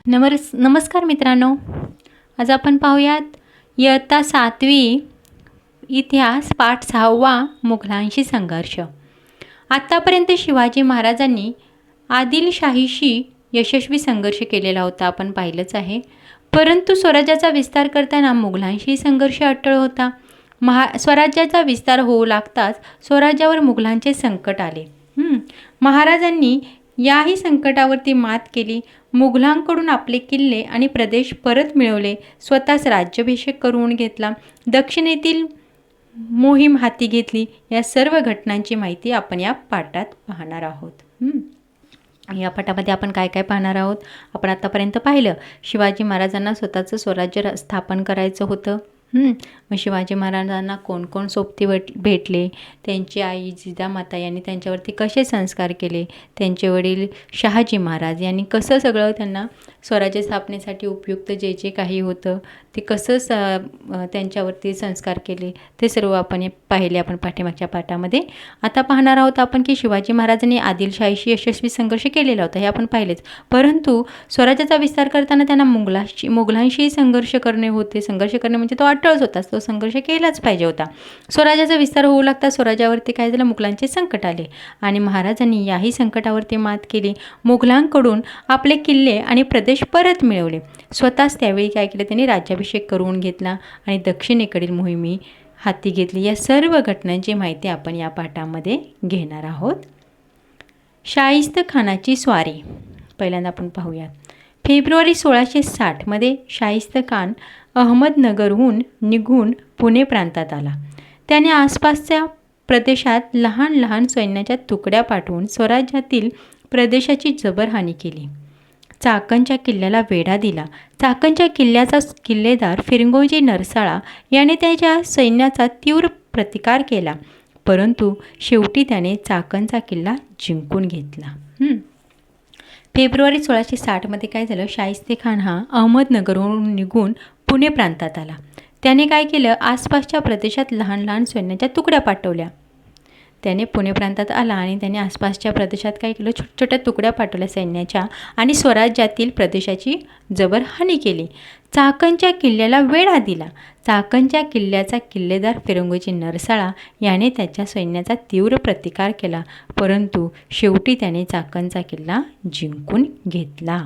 नमस्कार मित्रांनो. आज आपण पाहूयात इयत्ता 7वी इतिहास पाठ 6वा मुघलांशी संघर्ष. आत्तापर्यंत शिवाजी महाराजांनी आदिलशाहीशी यशस्वी संघर्ष केलेला होता, आपण पाहिलंच आहे. परंतु स्वराज्याचा विस्तार करताना मुघलांशी संघर्ष अटळ होता. स्वराज्याचा विस्तार होऊ लागताच स्वराज्यावर मुघलांचे संकट आले. महाराजांनी याही संकटावरती मात केली. मुघलांकडून आपले किल्ले आणि प्रदेश परत मिळवले. स्वतःच राज्याभिषेक करून घेतला. दक्षिणेतील मोहीम हाती घेतली. या सर्व घटनांची माहिती आपण या पाठात पाहणार आहोत. या पाठामध्ये आपण काय काय पाहणार आहोत? आपण आतापर्यंत पाहिलं शिवाजी महाराजांना स्वतःचं स्वराज्य स्थापन करायचं होतं. मग शिवाजी महाराजांना कोण कोण सोबती भेटले, त्यांची आई जिजामाता यांनी त्यांच्यावरती कसे संस्कार केले, त्यांचे वडील शहाजी महाराज यांनी कसं सगळं त्यांना स्वराज्य स्थापनेसाठी उपयुक्त जे जे काही होतं ते कसं त्यांच्यावरती संस्कार केले, ते सर्व आपण पाहिले आपण पाठीमागच्या पाठामध्ये. आता पाहणार आहोत आपण की शिवाजी महाराजांनी आदिलशाहीशी यशस्वी संघर्ष केलेला होता, हे आपण पाहिलेच. परंतु स्वराज्याचा विस्तार करताना त्यांना मुघलांशी संघर्ष करणे म्हणजे तो अटळच होता. तो संघर्ष केलाच पाहिजे होता. स्वराज्याचा विस्तार होऊ लागता स्वराज्यावरती काय झालं, मुघलांचे संकट आले आणि महाराजांनी याही संकटावरती मात केली. मुघलांकडून आपले किल्ले आणि प्रदेश परत मिळवले. स्वतःच त्यावेळी काय केलं, त्यांनी राज्याभिषेक करून घेतला आणि दक्षिणेकडील मोहिमी हाती घेतली. या सर्व घटनांची माहिती आपण या पाठामध्ये घेणार आहोत. शाहिस्त खानाची स्वारी पहिल्यांदा आपण पाहूयात. फेब्रुवारी 1660 शाहिस्त खान अहमदनगरहून निघून पुणे प्रांतात आला. त्याने आसपासच्या प्रदेशात लहान लहान सैन्याच्या तुकड्या पाठवून स्वराज्यातील प्रदेशाची जबरहानी केली. चाकणच्या किल्ल्याला वेढा दिला. चाकणच्या किल्ल्याचा किल्लेदार फिरंगोजी नरसाळा याने त्याच्या सैन्याचा तीव्र प्रतिकार केला, परंतु शेवटी त्याने चाकणचा किल्ला जिंकून घेतला. फेब्रुवारी 1660 काय झालं, शाहिस्ते खान हा अहमदनगरहून निघून पुणे प्रांतात आला. त्याने काय केलं, आसपासच्या प्रदेशात लहान लहान सैन्याच्या तुकड्या पाठवल्या. त्याने पुणे प्रांतात आला आणि त्याने आसपासच्या प्रदेशात काय केलं, छोट्या छोट्या तुकड्या पाठवल्या सैन्याच्या आणि स्वराज्यातील प्रदेशाची जबरहानी केली. चाकणच्या किल्ल्याला वेढा दिला. चाकणच्या किल्ल्याचा किल्लेदार फिरंगोजी नरसाळा याने त्याच्या सैन्याचा तीव्र प्रतिकार केला, परंतु शेवटी त्याने चाकणचा किल्ला जिंकून घेतला.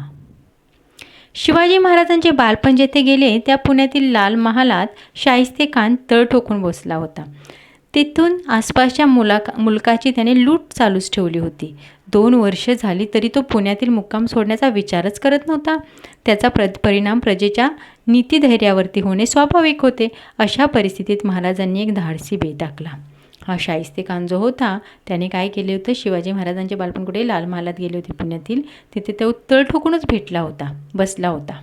शिवाजी महाराजांचे बालपण जेथे गेले त्या पुण्यातील लाल महालात शाहिस्ते खान तळ ठोकून बसला होता. तिथून आसपासच्या मुलकाची त्याने लूट चालूच ठेवली होती. 2 वर्ष झाली तरी तो पुण्यातील मुक्काम सोडण्याचा विचारच करत नव्हता. त्याचा परिणाम प्रजेच्या नीतिधैर्यावरती होणे स्वाभाविक होते. अशा परिस्थितीत महाराजांनी एक धाडसी बेत आखला. हा शाहिस्ते खान जो होता त्याने काय केले होतं, शिवाजी महाराजांचे बालपण कुठे लाल महालात गेले होते पुण्यातील, तिथे तो तळ ठोकूनच बसला होता.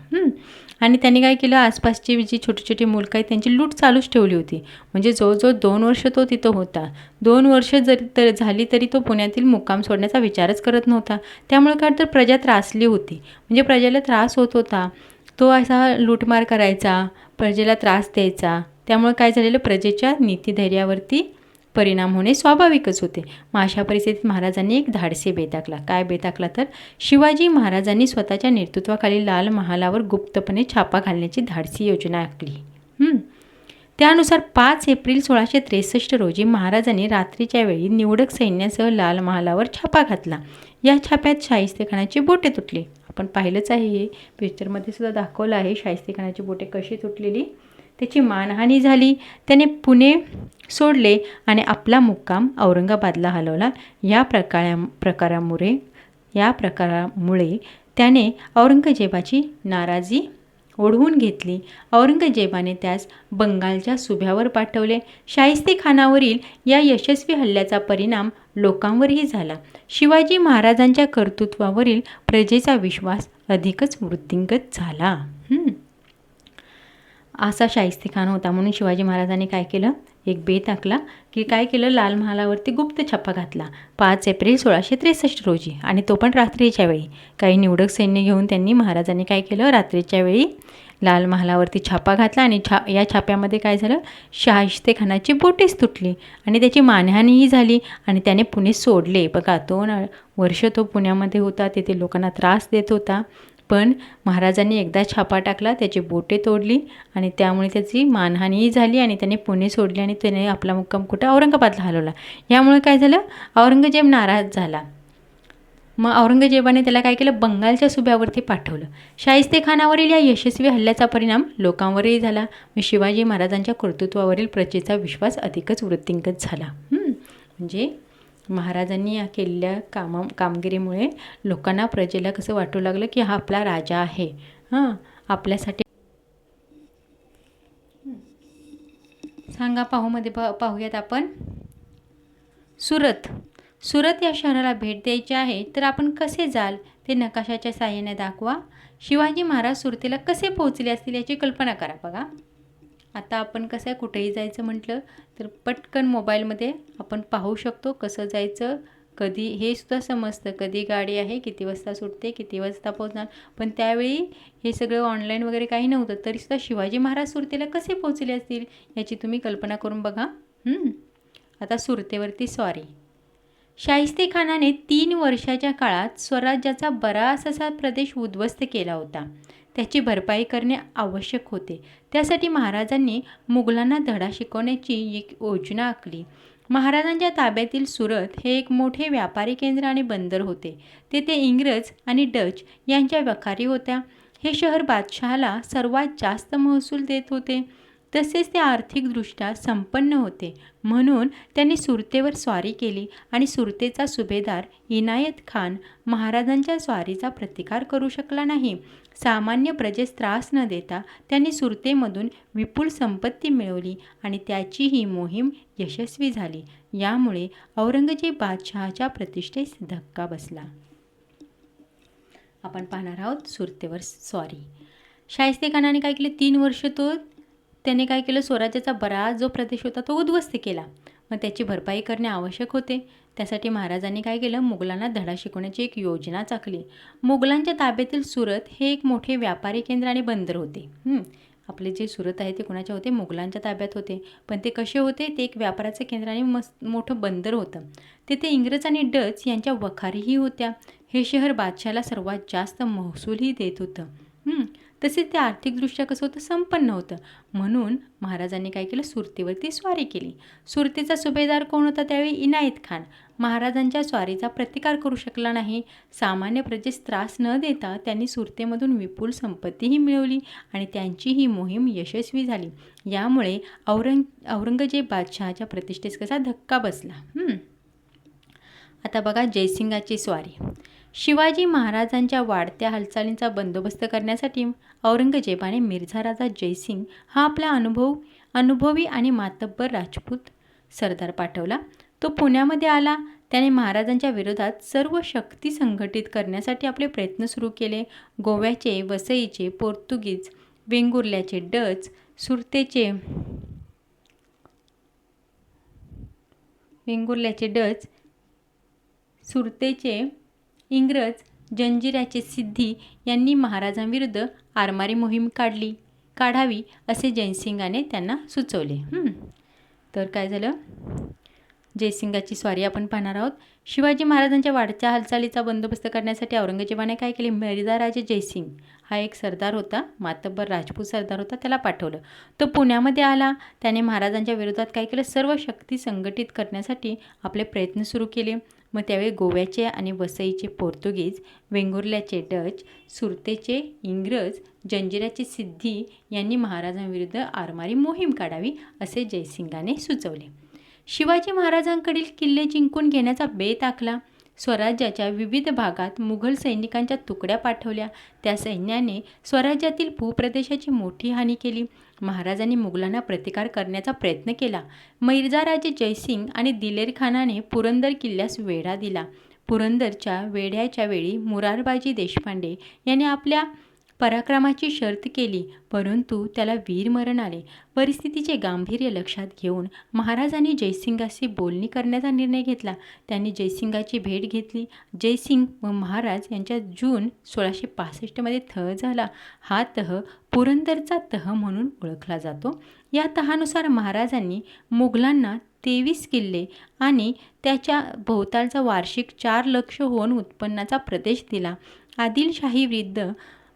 आणि त्यांनी काय केलं, आसपासची जी छोटी छोटी मुलकं आहेत त्यांची लूट चालूच ठेवली होती. म्हणजे जवळजवळ 2 वर्ष तो तिथं होता. 2 वर्ष जरी झाली तरी तो पुण्यातील मुक्काम सोडण्याचा विचारच करत नव्हता. त्यामुळे काय तर प्रजा त्रासली होती. म्हणजे प्रजेला त्रास होत होता. तो असा लूटमार करायचा, प्रजेला त्रास द्यायचा. त्यामुळे काय झालेलं, प्रजेच्या नीतिधैर्यावरती परिणाम होणे स्वाभाविकच होते. मग अशा परिस्थितीत महाराजांनी एक धाडसी बेत आखला. काय बेत आखला तर शिवाजी महाराजांनी स्वतःच्या नेतृत्वाखाली लाल महालावर गुप्तपणे छापा घालण्याची धाडसी योजना आखली. त्यानुसार 5 एप्रिल 1663 रोजी महाराजांनी रात्रीच्या वेळी निवडक सैन्यासह लाल महालावर छापा घातला. या छाप्यात शाहिस्ते खानाची बोटे तुटली. आपण पाहिलंच आहे, हे पिक्चरमध्ये सुद्धा दाखवलं आहे शाहिस्ते खानाची बोटे कशी तुटलेली. त्याची मानहानी झाली. त्याने पुणे सोडले आणि आपला मुक्काम औरंगाबादला हलवला. या प्रकारामुळे त्याने औरंगजेबाची नाराजी ओढवून घेतली. औरंगजेबाने त्यास बंगालच्या सुभ्यावर पाठवले. शाहिस्ते खानावरील या यशस्वी हल्ल्याचा परिणाम लोकांवरही झाला. शिवाजी महाराजांच्या कर्तृत्वावरील प्रजेचा विश्वास अधिकच वृद्धिंगत झाला. असा शाहिस्ते खान होता. म्हणून शिवाजी महाराजांनी काय केलं, एक बेत आखला की काय केलं, लाल महालावरती गुप्त छापा घातला 5 एप्रिल 1663 रोजी, आणि तो पण रात्रीच्या वेळी. काही निवडक सैन्य घेऊन त्यांनी महाराजांनी काय केलं, रात्रीच्या वेळी लाल महालावरती छापा घातला आणि या छाप्यामध्ये काय झालं, शाहिस्ते खानाची बोटेच तुटली आणि त्याची मानहानीही झाली आणि त्याने पुणे सोडले. बघा, 2 वर्ष तो पुण्यामध्ये होता, तिथे लोकांना त्रास देत होता, पण महाराजांनी एकदा छापा टाकला, त्याची बोटे तोडली आणि त्यामुळे त्याची मानहानीही झाली आणि त्याने पुणे सोडले आणि त्याने आपला मुक्काम कुठं औरंगाबादला हलवला. यामुळे काय झालं, औरंगजेब नाराज झाला. मग औरंगजेबाने त्याला काय केलं, बंगालच्या सुब्यावरती पाठवलं. शाहिस्तेखानावरील या यशस्वी हल्ल्याचा परिणाम लोकांवरही झाला. मग शिवाजी महाराजांच्या कर्तृत्वावरील प्रजेचा विश्वास अधिकच वृद्धिंगत झाला. म्हणजे महाराजांनी या केलेल्या कामगिरीमुळे लोकांना, प्रजेला कसं वाटू लागलं की हा आपला राजा आहे, आपल्यासाठी. सांगा पाहूमध्ये पाहूयात आपण. सुरत या शहराला भेट द्यायची आहे तर आपण कसे जाल ते नकाशाच्या साहाय्याने दाखवा. शिवाजी महाराज सुरतेला कसे पोहोचले असतील याची कल्पना करा. बघा, आता आपण कसं आहे, कुठेही जायचं म्हटलं तर पटकन मोबाईलमध्ये आपण पाहू शकतो कसं जायचं, कधी हे सुद्धा समजतं, कधी गाडी आहे, किती वाजता सुटते, किती वाजता पोहोचणार. पण त्यावेळी हे सगळं ऑनलाईन वगैरे काही नव्हतं, तरीसुद्धा शिवाजी महाराज सुरतेला कसे पोहोचले असतील याची तुम्ही कल्पना करून बघा. आता सुरतेवरती स्वारी. शाहिस्तेखानाने 3 वर्षाच्या काळात स्वराज्याचा बराच असा प्रदेश उद्ध्वस्त केला होता. त्याची भरपाई करणे आवश्यक होते. त्यासाठी महाराजांनी मुघलांना धडा शिकवण्याची एक योजना आखली. महाराजांच्या ताब्यातील सुरत हे एक मोठे व्यापारी केंद्र आणि बंदर होते. तेथे इंग्रज आणि डच यांच्या वखारी होत्या. हे शहर बादशहाला सर्वात जास्त महसूल देत होते. तसेच ते आर्थिकदृष्ट्या संपन्न होते. म्हणून त्यांनी सुरतेवर स्वारी केली आणि सुरतेचा सुभेदार इनायत खान महाराजांच्या स्वारीचा प्रतिकार करू शकला नाही. सामान्य प्रजेस त्रास न देता त्यांनी सुरतेमधून विपुल संपत्ती मिळवली आणि त्याची ही मोहीम यशस्वी झाली. यामुळे औरंगजेब बादशहाच्या प्रतिष्ठेस धक्का बसला. आपण पाहणार आहोत सुरतेवर स्वारी. शाहिस्तेखानाने काय केले, 3 वर्ष त्याने काय केलं, स्वराज्याचा बराच जो प्रदेश होता तो उद्ध्वस्त केला. मग त्याची भरपाई करणे आवश्यक होते. त्यासाठी महाराजांनी काय केलं, मुघलांना धडा शिकवण्याची एक योजना आखली. मुघलांच्या ताब्यातील सुरत हे एक मोठे व्यापारी केंद्र आणि बंदर होते. आपले जे सुरत आहे ते कोणाचे होते, मुघलांच्या ताब्यात होते. पण ते कसे होते, ते एक व्यापाराचं केंद्र आणि मोठं बंदर होतं. तेथे इंग्रज आणि डच यांच्या वखारीही होत्या. हे शहर बादशाला सर्वात जास्त महसूलही देत होतं. तसेच ते आर्थिकदृष्ट्या कसं होतं, संपन्न होतं. म्हणून महाराजांनी काय केलं, सुरतेवरती स्वारी केली. सुरतेचा सुभेदार कोण होता त्यावेळी, इनायत खान. महाराजांच्या स्वारीचा प्रतिकार करू शकला नाही. सामान्य प्रजेस त्रास न देता त्यांनी सुरतेमधून विपुल संपत्तीही मिळवली आणि त्यांची ही मोहीम यशस्वी झाली. यामुळे औरंगजेब बादशहाच्या प्रतिष्ठेस कसा धक्का बसला. आता बघा, जयसिंगाची स्वारी. शिवाजी महाराजांच्या वाढत्या हालचालींचा बंदोबस्त करण्यासाठी औरंगजेबाने मिर्झा राजा जयसिंग हा आपला अनुभवी आणि मातब्बर राजपूत सरदार पाठवला. तो पुण्यामध्ये आला. त्याने महाराजांच्या विरोधात सर्व शक्ती संघटित करण्यासाठी आपले प्रयत्न सुरू केले. गोव्याचे, वसईचे पोर्तुगीज, वेंगुर्ल्याचे डच, सुरतेचे इंग्रज, जंजिऱ्याचे सिद्धी यांनी महाराजांविरुद्ध आरमारी मोहीम काढावी असे जयसिंगाने त्यांना सुचवले. तर काय झालं, जयसिंगाची स्वारी आपण पाहणार आहोत. शिवाजी महाराजांच्या वाढत्या हालचालीचा बंदोबस्त करण्यासाठी औरंगजेबाने काय केले, मिर्झा राजा जयसिंग हा एक सरदार होता, मातब्बर राजपूत सरदार होता, त्याला पाठवलं. तो पुण्यामध्ये आला. त्याने महाराजांच्या विरोधात काय केलं, सर्व शक्ती संघटित करण्यासाठी आपले प्रयत्न सुरू केले. मग त्यावेळी गोव्याचे आणि वसईचे पोर्तुगीज, वेंगुर्ल्याचे डच, सुरतेचे इंग्रज, जंजिऱ्याचे सिद्धी यांनी महाराजांविरुद्ध आरमारी मोहीम काढावी असे जयसिंगाने सुचवले. शिवाजी महाराजांकडील किल्ले जिंकून घेण्याचा बेत आखला. स्वराज्याच्या विविध भागात मुघल सैनिकांच्या तुकड्या पाठवल्या. त्या सैन्याने स्वराज्यातील भूप्रदेशाची मोठी हानी केली. महाराजांनी मुघलांना प्रतिकार करण्याचा प्रयत्न केला. मिर्झा राजे जयसिंग आणि दिलेर खानाने पुरंदर किल्ल्यास वेढा दिला. पुरंदरच्या वेढ्याच्या वेळी मुरारबाजी देशपांडे यांनी आपल्या पराक्रमाची शर्त केली, परंतु त्याला वीरमरण आले. परिस्थितीचे गांभीर्य लक्षात घेऊन महाराजांनी जयसिंगाशी बोलणी करण्याचा निर्णय घेतला. त्यांनी जयसिंगाची भेट घेतली. जयसिंग व महाराज यांच्या जून 1665 तह झाला. हा तह पुरंदरचा तह म्हणून ओळखला जातो. या तहानुसार महाराजांनी मुघलांना 23 किल्ले आणि त्याच्या भोवतालचा वार्षिक 4 लक्ष होन उत्पन्नाचा प्रदेश दिला. आदिलशाही विरुद्ध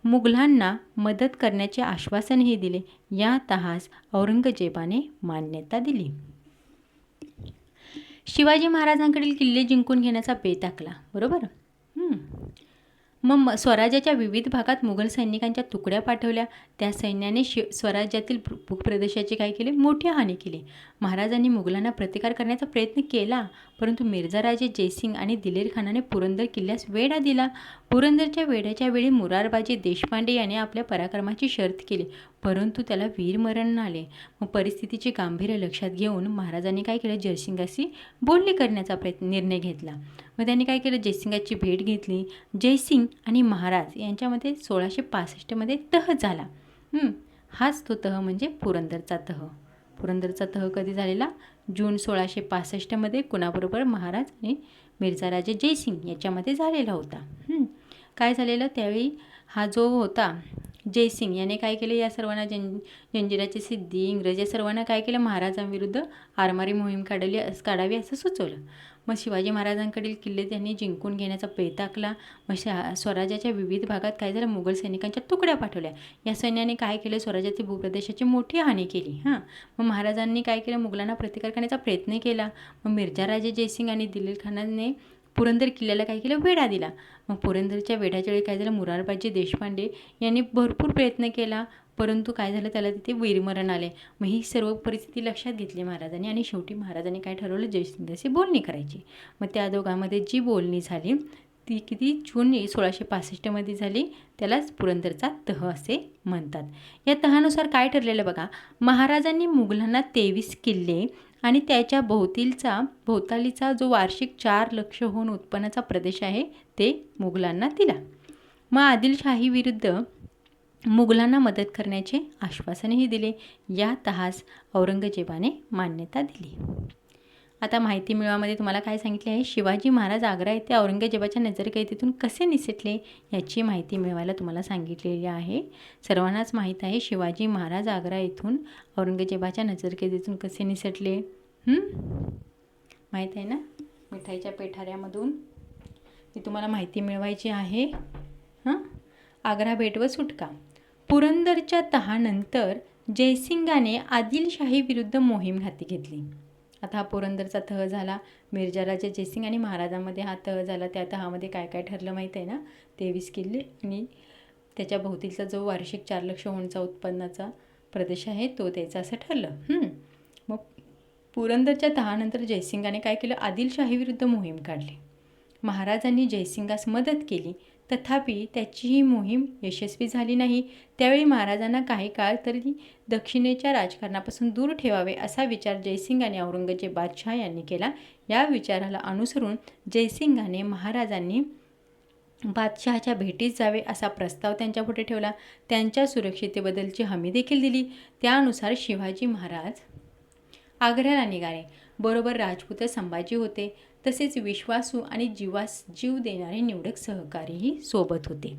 मुघलांना मदत करण्याचे आश्वासनही दिले. या तहास औरंगजेबाने मान्यता दिली. शिवाजी महाराजांकडील किल्ले जिंकून घेण्याचा बेत आखला. बरोबर. मग स्वराज्याच्या विविध भागात मुघल सैनिकांच्या तुकड्या पाठवल्या. त्या सैन्याने स्वराज्यातील भूप्रदेशाची काय केले? मोठी हानी केली. महाराजांनी मुघलांना प्रतिकार करण्याचा प्रयत्न केला, परंतु मिर्झाराजे जयसिंग आणि दिलेर खानाने पुरंदर किल्ल्यास वेढा दिला. पुरंदरच्या वेढ्याच्या वेळी मुरारबाजी देशपांडे याने आपल्या पराक्रमाची शर्त केली, परंतु त्याला वीरमरण आले. मग परिस्थितीचे गांभीर्य लक्षात घेऊन महाराजांनी काय केलं? जयसिंगाशी बोलणी करण्याचा निर्णय घेतला. मग त्यांनी काय केलं? जयसिंगाची भेट घेतली. जयसिंग आणि महाराज यांच्यामध्ये 1665 तह झाला. हाच तो तह म्हणजे पुरंदरचा तह. पुरंदरचा तह कधी झालेला? जून 1665 कुणाबरोबर? महाराज आणि मिर्झाराजे जयसिंग याच्यामध्ये झालेला होता. काय झालेलं त्यावेळी? हा जो होता जयसिंग याने काय केले? या सर्वांना जंजिराची सिद्धी, इंग्रज या सर्वांना काय केलं? महाराजांविरुद्ध आरमारी मोहीम काढावी असं सुचवलं. मग शिवाजी महाराजांकडील किल्ले त्यांनी जिंकून घेण्याचा बेत आखला. मग स्वराज्याच्या विविध भागात काय झालं? मुघल सैनिकांच्या तुकड्या पाठवल्या. या सैन्याने काय केलं? स्वराज्यातील भूप्रदेशाची मोठी हानी केली. मग महाराजांनी काय केलं? मुघलांना प्रतिकार करण्याचा प्रयत्न केला. मग मिर्झाराजे जयसिंग आणि दिलेर खानाने पुरंदर किल्ल्याला काय केलं? वेढा दिला. मग पुरंदरच्या वेढ्याच्या वेळी काय झालं? मुरारबाजी देशपांडे यांनी भरपूर प्रयत्न केला, परंतु काय झालं? त्याला तिथे वीरमरण आले. मग ही सर्व परिस्थिती लक्षात घेतली महाराजांनी आणि शेवटी महाराजांनी काय ठरवलं? जयसिंगाशी बोलणी करायची. मग त्या दोघांमध्ये जी बोलणी झाली ती किती? जून 1665 झाली. त्यालाच पुरंदरचा तह असे म्हणतात. या तहानुसार काय ठरलेलं बघा? महाराजांनी मुघलांना 23 किल्ले आणि त्याच्या भोवतालीचा जो वार्षिक 4 लक्षहून उत्पन्नाचा प्रदेश आहे ते मुघलांना दिला. मग आदिलशाही विरुद्ध मुघलांना मदत करण्याचे आश्वासनही दिले. या तहास औरंगजेबाने मान्यता दिली. आता माहिती मिळवामध्ये तुम्हाला काय सांगितले आहे? शिवाजी महाराज आग्रा येथे औरंगजेबाच्या नजरकैदेतून कसे निसटले याची माहिती मिळवायला तुम्हाला सांगितलेली आहे. सर्वांनाच माहीत आहे शिवाजी महाराज आग्रा येथून औरंगजेबाच्या नजरकैदेतून कसे निसटले. माहीत आहे ना? मिठाईच्या पेठाऱ्यामधून ही तुम्हाला माहिती मिळवायची आहे. आग्रा भेट व सुटका. पुरंदरच्या तहानंतर जयसिंगाने आदिलशाही विरुद्ध मोहीम हाती घेतली. आता हा पुरंदरचा तह झाला. मिर्झाराजे जयसिंग आणि महाराजांमध्ये हा तह झाला. त्या तहामध्ये काय काय ठरलं माहीत आहे ना? 23 किल्ले आणि त्याच्या भोवतीचा जो वार्षिक 4 लक्षहूनचा उत्पन्नाचा प्रदेश आहे तो द्यायचा असं ठरलं. मग पुरंदरच्या तहानंतर जयसिंगाने काय केलं? आदिलशाही विरुद्ध मोहीम काढली. महाराजांनी जयसिंगास मदत केली, तथापि त्याची ही मोहीम यशस्वी झाली नाही. त्यावेळी महाराजांना काही काळ तरी दक्षिणेच्या राजकारणापासून दूर ठेवावे असा विचार जयसिंग आणि औरंगजेब बादशाह यांनी केला. या विचाराला अनुसरून जयसिंगाने महाराजांनी बादशहाच्या भेटीस जावे असा प्रस्ताव त्यांच्यापुढे ठेवला. त्यांच्या सुरक्षितेबद्दलची हमी देखील दिली. त्यानुसार शिवाजी महाराज आग्र्याला निघाले. बरोबर राजपुत्र संभाजी होते. तसेच विश्वासू आणि जीव देणारे निवडक सहकारीही सोबत होते.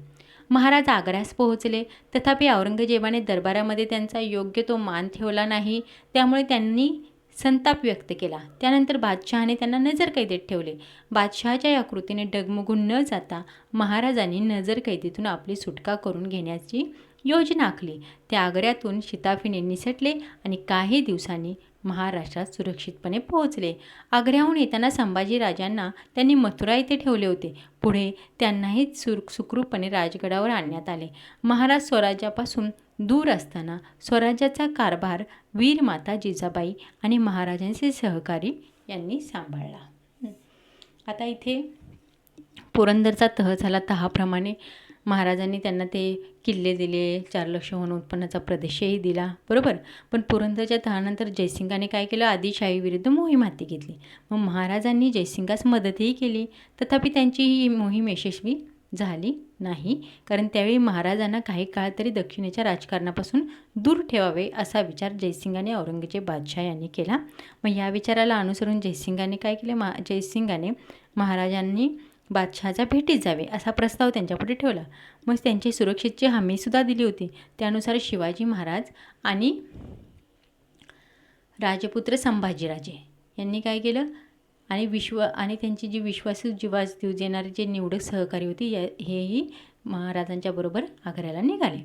महाराज आग्र्यास पोहोचले, तथापि औरंगजेबाने दरबारामध्ये त्यांचा योग्य तो मान ठेवला नाही. त्यामुळे त्यांनी संताप व्यक्त केला. त्यानंतर बादशहाने त्यांना नजरकैदेत ठेवले. बादशहाच्या या कृतीने डगमगून न जाता महाराजांनी नजरकैदेतून आपली सुटका करून घेण्याची योजना आखली. ते आग्र्यातून शिताफीने निसटले आणि काही दिवसांनी महाराष्ट्रात सुरक्षितपणे पोहोचले. आग्र्याहून येताना संभाजी राजांना त्यांनी मथुरा येथे ठेवले होते. पुढे त्यांनाही सुखरूपपणे राजगडावर आणण्यात आले. महाराज स्वराज्यापासून दूर असताना स्वराज्याचा कारभार वीरमाता जिजाबाई आणि महाराजांचे सहकारी यांनी सांभाळला. आता इथे पुरंदरचा तह झाला. तहाप्रमाणे महाराजांनी त्यांना ते किल्ले दिले, 4 लक्षहून उत्पन्नाचा प्रदेशही दिला. बरोबर. पण पुरंदरच्या तहानंतर जयसिंगाने काय केलं? आदिलशाही विरुद्ध मोहीम हाती घेतली. मग महाराजांनी जयसिंगास मदतही केली, तथापि त्यांची ही मोहीम यशस्वी झाली नाही, कारण त्यावेळी महाराजांना काही काळ तरी दक्षिणेच्या राजकारणापासून दूर ठेवावे असा विचार जयसिंगाने औरंगजेब बादशाह यांनी केला. मग या विचाराला अनुसरून जयसिंगाने काय केले? जयसिंगाने महाराजांनी बादशहाच्या भेटीत जावे असा प्रस्ताव त्यांच्यापुढे ठेवला. मग त्यांची सुरक्षेची हमीसुद्धा दिली होती. त्यानुसार शिवाजी महाराज आणि राजपुत्र संभाजीराजे यांनी काय केलं? आणि त्यांची जी विश्वासू जीवास देणारी जे निवडक सहकारी होती हेही महाराजांच्या बरोबर आग्र्याला निघाले.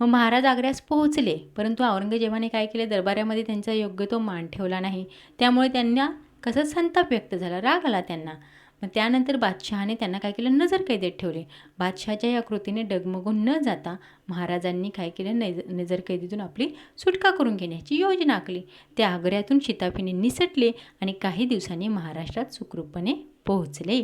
मग महाराज आग्र्यास पोहोचले, परंतु औरंगजेबाने काय केले, दरबारामध्ये त्यांचा योग्य तो मान ठेवला नाही. त्यामुळे त्यांना कसं संताप व्यक्त झाला, राग आला त्यांना. मग त्यानंतर बादशहाने त्यांना काय केलं, नजरकैदेत ठेवले. बादशहाच्या या कृतीने डगमगून न जाता महाराजांनी काय केलं, नजरकैदेतून आपली सुटका करून घेण्याची योजना आखली. ते आग्र्यातून शिताफीने निसटले आणि काही दिवसांनी महाराष्ट्रात सुखरूपपणे पोहोचले.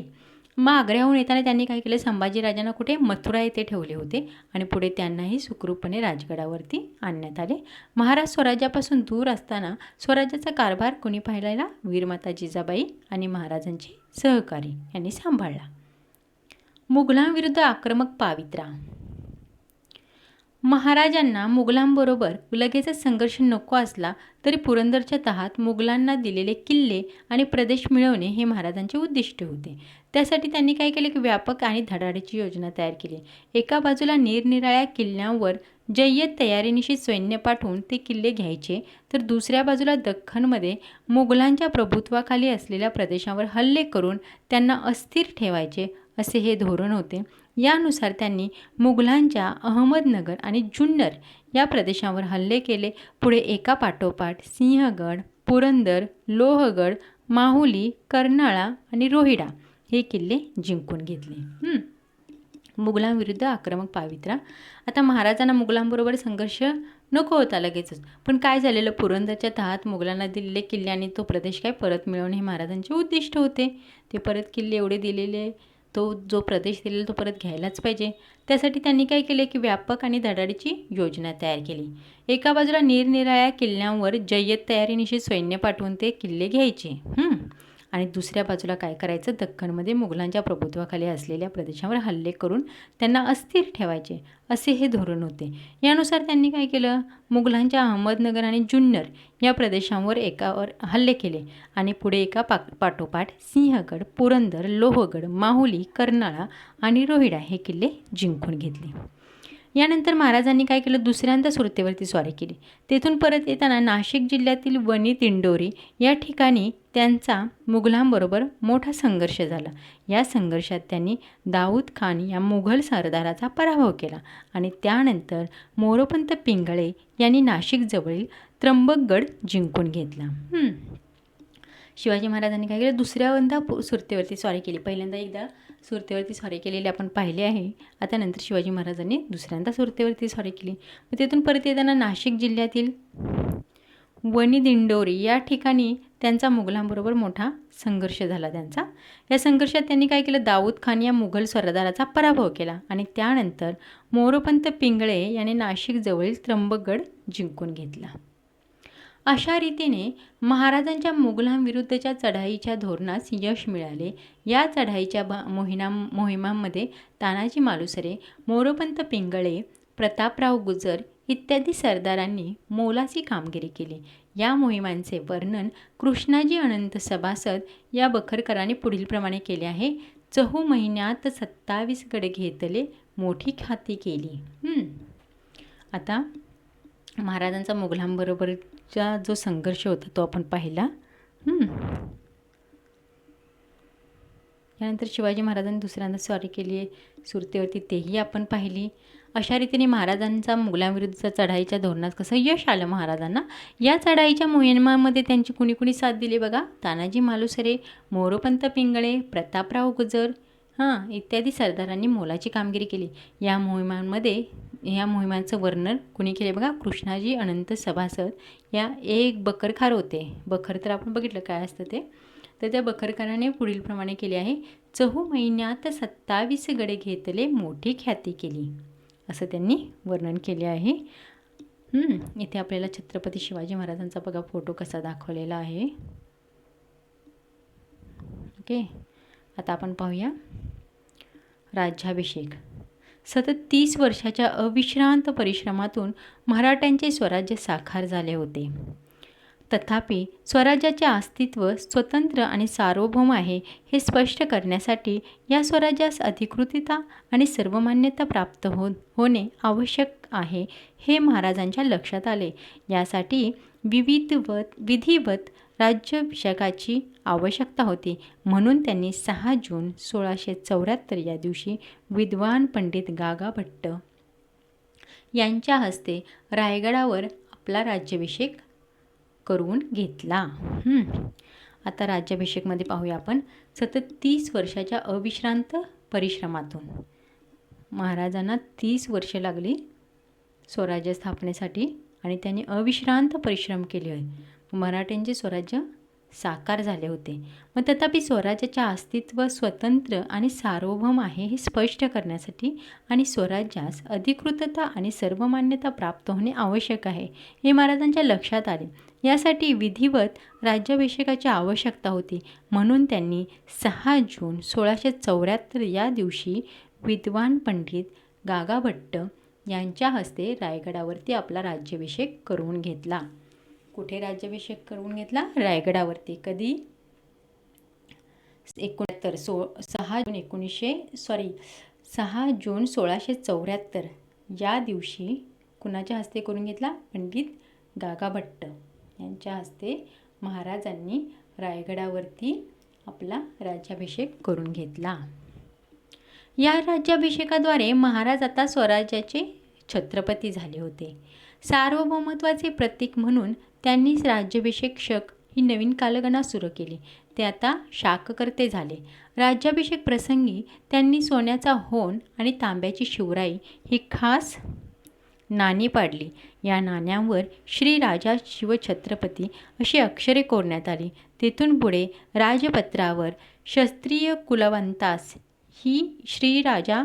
मग आग्र्याहून येताना त्यांनी काय केलं, संभाजीराजांना कुठे, मथुरा येथे ठेवले होते आणि पुढे त्यांनाही सुखरूपपणे राजगडावरती आणण्यात आले. महाराज स्वराज्यापासून दूर असताना स्वराज्याचा कारभार कोणी पाहिलेला, वीरमाता जिजाबाई आणि महाराजांचे सहकारी यांनी सांभाळला. मुघलांविरुद्ध आक्रमक पावित्रा. महाराजांना मुघलांबरोबर लगेचच संघर्ष नको असला तरी पुरंदरच्या तहात मुघलांना दिलेले किल्ले आणि प्रदेश मिळवणे हे महाराजांचे उद्दिष्ट होते. त्यासाठी त्यांनी काय केले की व्यापक आणि धडाडीची योजना तयार केली. एका बाजूला निरनिराळ्या किल्ल्यांवर जय्यत तयारीनिशी सैन्य पाठवून ते किल्ले घ्यायचे, तर दुसऱ्या बाजूला दख्खनमध्ये मुघलांच्या प्रभुत्वाखाली असलेल्या प्रदेशांवर हल्ले करून त्यांना अस्थिर ठेवायचे, असे हे धोरण होते. यानुसार त्यांनी मुघलांच्या अहमदनगर आणि जुन्नर या प्रदेशांवर हल्ले केले. पुढे एका पाठोपाठ सिंहगड, पुरंदर, लोहगड, माहुली, कर्नाळा आणि रोहिडा हे किल्ले जिंकून घेतले. मुघलांविरुद्ध आक्रमक पावित्रा. आता महाराजांना मुघलांबरोबर संघर्ष नको होता लगेचच, पण काय झालेलं, पुरंदरच्या तहात मुघलांना दिलेले किल्ले आणि तो प्रदेश काय परत मिळवणे हे महाराजांचे उद्दिष्ट होते. ते परत किल्ले एवढे दिलेले, तो जो प्रदेश दिलेला तो परत घ्यायलाच पाहिजे. त्यासाठी त्यांनी काय केले की व्यापक आणि धडाडीची योजना तयार केली. एका बाजूला निरनिराळ्या किल्ल्यांवर जय्यत तयारीनिशी सैन्य पाठवून ते किल्ले घ्यायचे आणि दुसऱ्या बाजूला काय करायचं, दख्खनमध्ये मुघलांच्या प्रभुत्वाखाली असलेल्या प्रदेशावर हल्ले करून त्यांना अस्थिर ठेवायचे, असे हे धोरण होते. यानुसार त्यांनी काय केलं, मुघलांच्या अहमदनगर आणि जुन्नर या प्रदेशांवर एकावर हल्ले केले आणि पुढे एका पाठोपाठ सिंहगड, पुरंदर, लोहगड, माहुली, कर्नाळा आणि रोहिडा हे किल्ले जिंकून घेतले. यानंतर महाराजांनी काय केलं, दुसऱ्यांदा सुरतेवरती स्वारी केली. तेथून परत येताना नाशिक जिल्ह्यातील वणी दिंडोरी या ठिकाणी त्यांचा मुघलांबरोबर मोठा संघर्ष झाला. या संघर्षात त्यांनी दाऊद खान या मुघल सरदाराचा पराभव केला आणि त्यानंतर मोरोपंत पिंगळे यांनी नाशिकजवळील त्र्यंबकगड जिंकून घेतला. शिवाजी महाराजांनी काय केलं, दुसऱ्यांदा सुरतेवरती स्वारी केली. पहिल्यांदा एकदा सुरतेवरती स्वारी केलेली आपण पाहिले आहे. आता नंतर शिवाजी महाराजांनी दुसऱ्यांदा सुरतेवरती स्वारी केली. मग तिथून परत येताना नाशिक जिल्ह्यातील वणी दिंडोरी या ठिकाणी त्यांचा मुघलांबरोबर मोठा संघर्ष झाला त्यांचा. या संघर्षात त्यांनी काय केलं, दाऊद खान या मुघल सरदाराचा पराभव केला आणि त्यानंतर मोरोपंत पिंगळे यांनी नाशिकजवळील त्र्यंबकगड जिंकून घेतला. अशा रीतीने महाराजांच्या मुघलांविरुद्धच्या चढाईच्या धोरणास यश मिळाले. या चढाईच्या मोहिमांमध्ये तानाजी मालुसरे, मोरोपंत पिंगळे, प्रतापराव गुजर इत्यादी सरदारांनी मोलाची कामगिरी केली. या मोहिमांचे वर्णन कृष्णाजी अनंत सभासद या बखरकरांनी पुढीलप्रमाणे केले आहे. 4 महिन्यात 27 गड घेतले, मोठी ख्याती केली. आता महाराजांचा मुघलांबरोबरचा जो संघर्ष होता तो आपण पाहिला. यानंतर शिवाजी महाराजांनी दुसऱ्यांदा स्वारी केली आहे सुरतेवरती, तेही आपण पाहिली. अशा रीतीने महाराजांचा मुघलांविरुद्धच्या चढाईच्या धोरणात कसं यश आलं महाराजांना. या चढाईच्या मोहिमांमध्ये त्यांची कुणी कुणी साथ दिली बघा, तानाजी मालुसरे, मोरोपंत पिंगळे, प्रतापराव गुजर इत्यादी सरदारांनी मोलाची कामगिरी केली. या मोहिमांचं वर्णन कुणी केले बघा, कृष्णाजी अनंत सभासद या एक बखरखार होते. बखर तर आपण बघितलं काय असतं ते, तर त्या बखरखाराने पुढीलप्रमाणे केले आहे. 4 महिन्यात 27 गड घेतले, मोठी ख्याती केली, असं त्यांनी वर्णन केले आहे. इथे आपल्याला छत्रपती शिवाजी महाराजांचा बघा फोटो कसा दाखवलेला आहे. ओके, आता आपण पाहूया राज्याभिषेक. सतत 30 वर्षाच्या अविश्रांत परिश्रमातून मराठ्यांचे स्वराज्य साकार झाले होते. तथापि स्वराज्याचे अस्तित्व स्वतंत्र आणि सार्वभौम आहे हे स्पष्ट करण्यासाठी या स्वराज्यास अधिकृतता आणि सर्वमान्यता प्राप्त होणे आवश्यक आहे हे महाराजांच्या लक्षात आले. यासाठी विधिवत राज्याभिषेकाची आवश्यकता होती. म्हणून त्यांनी 6 जून 1674 या दिवशी विद्वान पंडित गागा भट्ट यांच्या हस्ते रायगडावर आपला राज्याभिषेक करून घेतला. आता राज्याभिषेकमध्ये पाहूया आपण. सतत 30 वर्षाच्या अविश्रांत परिश्रमातून महाराजांना 30 वर्ष लागली स्वराज्य स्थापनेसाठी आणि त्यांनी अविश्रांत परिश्रम केले आहे. मराठ्यांचे स्वराज्य साकार झाले होते. मग तथापि स्वराज्याचे अस्तित्व स्वतंत्र आणि सार्वभौम आहे हे स्पष्ट करण्यासाठी आणि स्वराज्यास अधिकृतता आणि सर्वमान्यता प्राप्त होणे आवश्यक आहे हे महाराजांच्या लक्षात आले. यासाठी विधिवत राज्याभिषेकाची आवश्यकता होती. म्हणून त्यांनी 6 जून 1674 या दिवशी विद्वान पंडित गागा भट्ट यांच्या हस्ते रायगडावरती आपला राज्याभिषेक करून घेतला. कुठे राज्याभिषेक करून घेतला? रायगडावरती. कधी? 6 जून 1674 या दिवशी कुणाच्या हस्ते करून घेतला? पंडित गागा भट्ट यांच्या हस्ते महाराजांनी रायगडावरती आपला राज्याभिषेक करून घेतला. या राज्याभिषेकाद्वारे महाराज आता स्वराज्याचे छत्रपती झाले होते. सार्वभौमत्वाचे प्रतीक म्हणून त्यांनी राज्याभिषेक शक ही नवीन कालगणना सुरू केली. ते आता शाककर्ते झाले. राज्याभिषेक प्रसंगी त्यांनी सोन्याचा होन आणि तांब्याची शिवराई ही खास नाणी पाडली. या नाण्यांवर श्री राजा शिवछत्रपती अशी अक्षरे कोरण्यात आली. तेथून पुढे राजपत्रावर क्षत्रिय कुलवंतास ही श्री राजा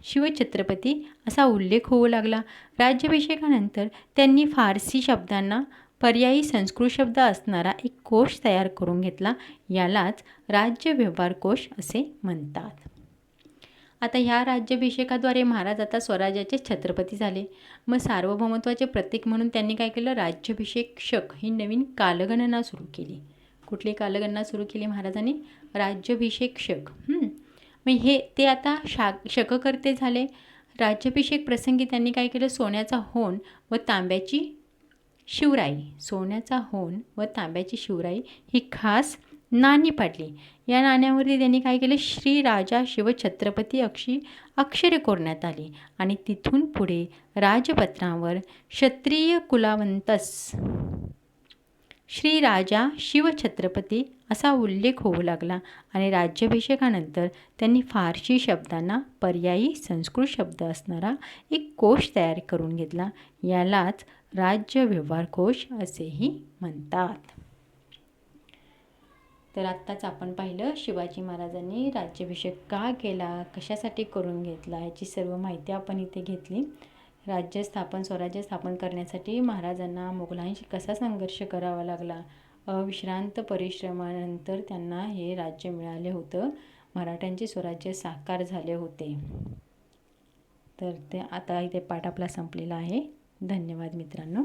शिवछत्रपती असा उल्लेख होऊ लागला. राज्याभिषेकानंतर त्यांनी फारसी शब्दांना पर्यायी संस्कृत शब्द असणारा एक कोश तयार करून घेतला. यालाच राज्य व्यवहार कोश असे म्हणतात. आता ह्या राज्याभिषेकाद्वारे महाराज आता स्वराज्याचे छत्रपती झाले. मग सार्वभौमत्वाचे प्रतीक म्हणून त्यांनी काय केलं? राज्याभिषेक शक ही नवीन कालगणना सुरू केली. कुठली कालगणना सुरू केली महाराजांनी? राज्याभिषेक शक. मग ते आता शककर्ते झाले. राज्याभिषेक प्रसंगी त्यांनी काय केलं? सोन्याचा होन व तांब्याची शिवराई, सोन्याचा होन व तांब्याची शिवराई ही खास नाणी पाडली. या नाण्यावरती त्यांनी काय केले? श्री राजा शिवछत्रपती अक्षरे कोरण्यात आली आणि तिथून पुढे राजपत्रावर क्षत्रिय कुलवंतस श्री राजा शिवछत्रपती असा उल्लेख होऊ लागला आणि राज्याभिषेकानंतर त्यांनी फारसी शब्दांना पर्यायी संस्कृत शब्द असणारा एक कोश तयार करून घेतला. यालाच राज्य व्यवहार कोश असेही म्हणतात. तर आत्ताच आपण पाहिलं शिवाजी महाराजांनी राज्याभिषेक का केला, कशासाठी करून घेतला, याची सर्व माहिती आपण इथे घेतली. स्वराज्य स्थापन करण्यासाठी महाराजांना मोगलांशी कसा संघर्ष करावा लागला, अविश्रांत परिश्रमानंतर त्यांना हे राज्य मिळाले होतं, मराठ्यांचे स्वराज्य साकार झाले होते. तर ते आता इथे पाठ आपला संपलेला आहे. धन्यवाद मित्रांनो.